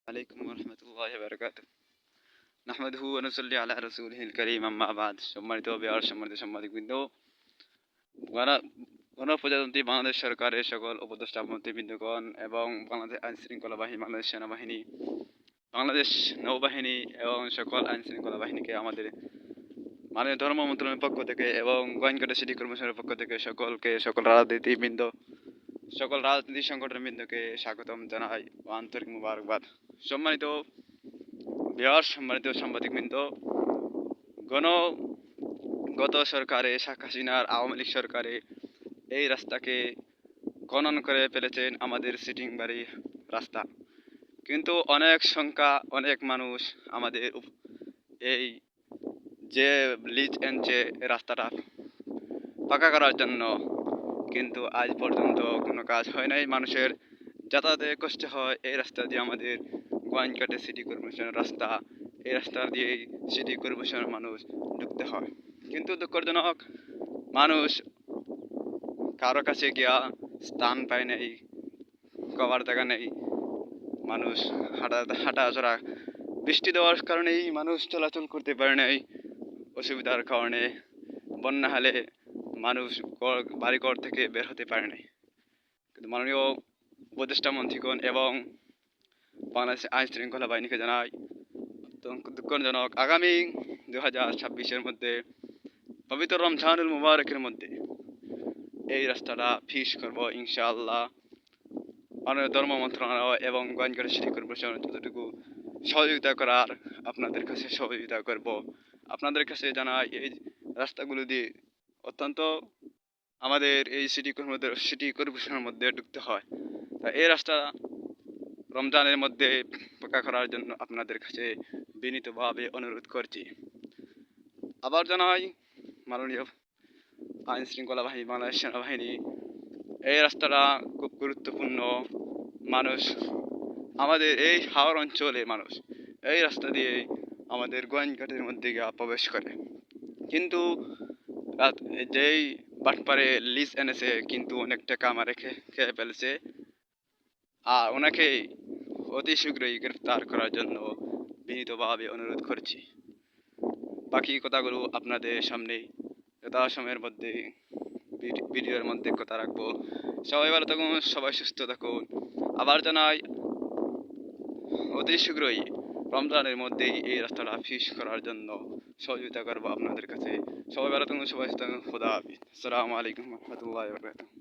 عليكم ورحمة الله وبركاته نحمده ونصلي على رسوله الكريم أما بعد সম্মানিত বিহার সম্মানিত সাংবাদিকবৃন্দ গণপ্রজাতন্ত্রী বাংলাদেশ সরকারের সকল উপদেষ্টা মন্ত্রীবৃন্দগণ এবং বাংলাদেশ আইন শৃঙ্খলা বাহিনী বাংলাদেশ সেনাবাহিনী বাংলাদেশ নৌবাহিনী এবং সকল আইন শৃঙ্খলা বাহিনীকে আমাদের মাননীয় ধর্ম মন্ত্রণালয়ের পক্ষ থেকে এবং গোয়েন্দা সিটি কর্মচারীর পক্ষ থেকে সকল রাজনীতিবৃন্দ সকল রাজনীতি সংগঠনবৃন্দকে স্বাগতম জানাই ও আন্তরিক মুবারকবাদ। সম্মানিত বিহার সম্মানিত সাংবাদিকবৃন্দ, গত সরকারে শেখ হাসিনার আওয়ামী লীগ সরকারে এই রাস্তাকে খনন করে ফেলেছেন আমাদের সিটিং বাড়ি রাস্তা, কিন্তু অনেক মানুষ আমাদের এই যে লিজ এনছে রাস্তাটা পাকা করার জন্য, কিন্তু আজ পর্যন্ত কোনো কাজ হয় নাই। মানুষের যাতায়াতে কষ্ট হয়। এই রাস্তা দিয়ে আমাদের গোয়াইনঘাটে সিটি কর্পোরেশনের রাস্তা, এই রাস্তা দিয়েই সিটি কর্পোরেশনের মানুষ ঢুকতে হয়, কিন্তু দুঃখজনক মানুষ কারো কাছে গিয়া স্থান পায় নেই, কভার জায়গা নেই। মানুষ হাঁটাচলা বৃষ্টি দেওয়ার কারণেই মানুষ চলাচল করতে পারে নাই, অসুবিধার কারণে বন্যা হলে মানুষ বাড়িঘর থেকে বের হতে পারে নাই। কিন্তু মাননীয় উপদেষ্টা মন্ত্রীগণ এবং বাংলাদেশ আইন শৃঙ্খলা বাহিনীকে জানাই দুঃখজনক, আগামী 2026-এর মধ্যে পবিত্র রমজানুল মুবারকের মধ্যে এই রাস্তাটা ফিস করবো ইনশাআল্লাহ। মাননীয় ধর্ম মন্ত্রণালয় এবং গোয়াইনঘাট সিটি কর্পোরেশন যতটুকু সহযোগিতা করার আপনাদের কাছে সহযোগিতা করব। আপনাদের কাছে জানাই, এই রাস্তাগুলো দিয়ে অত্যন্ত আমাদের এই সিটি কর্পোরেশনের মধ্যে ঢুকতে হয়, তা এই রাস্তা রমজানের মধ্যে পাকা করার জন্য আপনাদের কাছে বিনীতভাবে অনুরোধ করছি। আবার জানাই, মাননীয় আইন শৃঙ্খলা বাহিনী বাংলাদেশ সেনাবাহিনী, এই রাস্তাটা খুব গুরুত্বপূর্ণ। মানুষ আমাদের এই হাওড় অঞ্চলে মানুষ এই রাস্তা দিয়ে আমাদের গোয়াইনঘাটের মধ্যে গিয়ে প্রবেশ করে, কিন্তু যেই বাটপারে লিজ এনেছে কিন্তু অনেক টাকা আমার খেয়ে ফেলেছে, আর ওনাকে অতি শীঘ্রই গ্রেফতার করার জন্য বিনীতভাবে অনুরোধ করছি। বাকি কথাগুলো আপনাদের সামনে যথাসময়ের মধ্যে ভিডিওর মধ্যে কথা রাখবো। সবাই ভালো থাকুন, সবাই সুস্থ থাকুন। আবার জানাই, অতি শীঘ্রই রমজানের মধ্যেই এই রাস্তাটা ফিস করার জন্য সহযোগিতা করবো আপনাদের কাছে। সবাই ভালো থাকুন, সবাই সুস্থ থাকুন। খুদা হাফেজ। আসসালামু আলাইকুম ওয়া রাহমাতুল্লাহি ওয়া বারাকাতুহু।